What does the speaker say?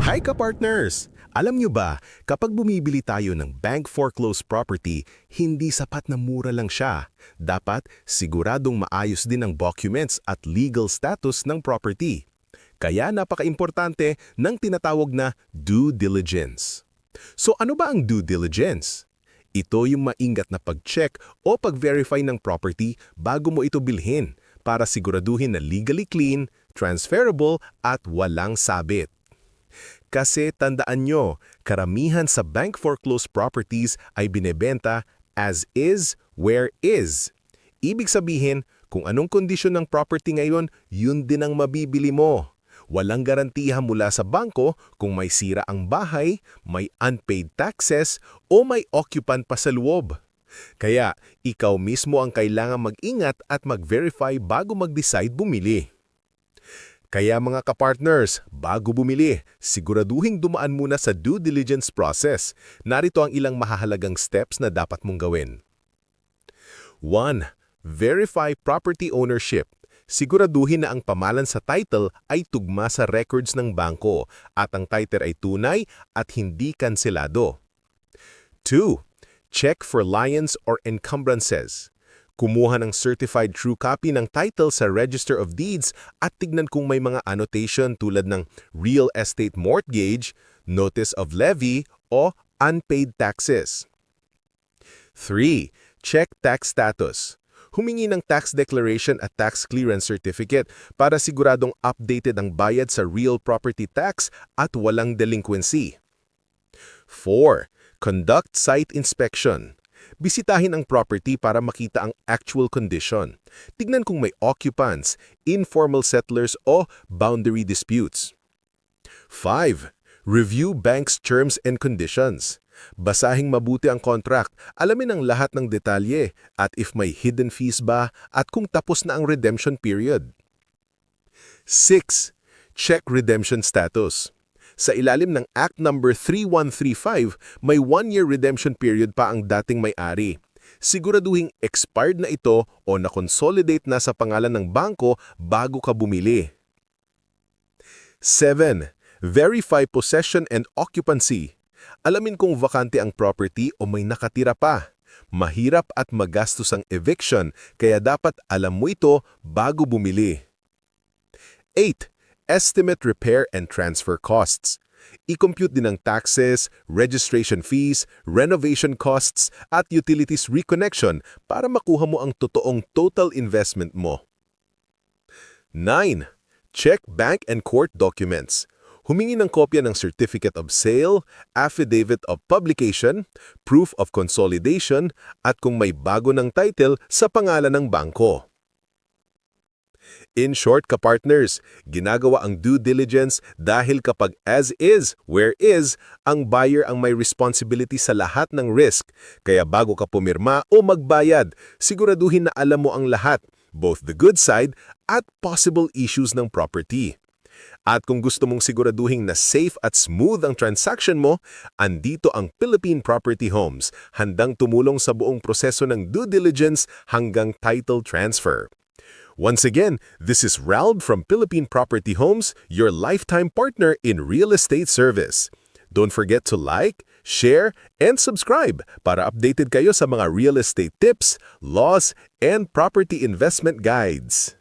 Hi ka-partners! Alam nyo ba, kapag bumibili tayo ng bank foreclosed property, hindi sapat na mura lang siya. Dapat siguradong maayos din ang documents at legal status ng property. Kaya napaka-importante ng tinatawag na due diligence. So ano ba ang due diligence? Ito yung maingat na pag-check o pag-verify ng property bago mo ito bilhin para siguraduhin na legally clean, transferable at walang sabit. Kasi tandaan nyo, karamihan sa bank foreclosed properties ay binebenta as is, where is. Ibig sabihin, kung anong kondisyon ng property ngayon, yun din ang mabibili mo. Walang garantiya mula sa bangko kung may sira ang bahay, may unpaid taxes, o may occupant pa sa loob. Kaya, ikaw mismo ang kailangan mag-ingat at mag-verify bago mag-decide bumili. Kaya mga kapartners, bago bumili, siguraduhing dumaan muna sa due diligence process. Narito ang ilang mahahalagang steps na dapat mong gawin. 1. Verify property ownership. Siguraduhin na ang pamalan sa title ay tugma sa records ng bangko at ang title ay tunay at hindi kanselado. 2. Check for liens or encumbrances. Kumuha ng certified true copy ng title sa Register of Deeds at tignan kung may mga annotation tulad ng real estate mortgage, notice of levy, o unpaid taxes. 3. Check tax status. Humingi ng tax declaration at tax clearance certificate para siguradong updated ang bayad sa real property tax at walang delinquency. 4. Conduct site inspection. Bisitahin ang property para makita ang actual condition. Tignan kung may occupants, informal settlers o boundary disputes. 5. Review bank's terms and conditions. Basahing mabuti ang contract, alamin ang lahat ng detalye at if may hidden fees ba at kung tapos na ang redemption period. 6. Check redemption status. Sa ilalim ng Act No. 3135, may 1-year redemption period pa ang dating may-ari. Siguraduhing expired na ito o na-consolidate na sa pangalan ng bangko bago ka bumili. 7. Verify possession and occupancy. Alamin kung vakante ang property o may nakatira pa. Mahirap at magastos ang eviction, kaya dapat alam mo ito bago bumili. 8. Estimate repair and transfer costs. I-compute din ang taxes, registration fees, renovation costs, at utilities reconnection para makuha mo ang totoong total investment mo. 9. Check bank and court documents. Humingi ng kopya ng Certificate of Sale, Affidavit of Publication, Proof of Consolidation, at kung may bago ng title sa pangalan ng bangko. In short, ka-partners, ginagawa ang due diligence dahil kapag as is, where is, ang buyer ang may responsibility sa lahat ng risk. Kaya bago ka pumirma o magbayad, siguraduhin na alam mo ang lahat, both the good side at possible issues ng property. At kung gusto mong siguraduhin na safe at smooth ang transaction mo, andito ang Philippine Property Homes, handang tumulong sa buong proseso ng due diligence hanggang title transfer. Once again, this is Ralph from Philippine Property Homes, your lifetime partner in real estate service. Don't forget to like, share, and subscribe para updated kayo sa mga real estate tips, laws, and property investment guides.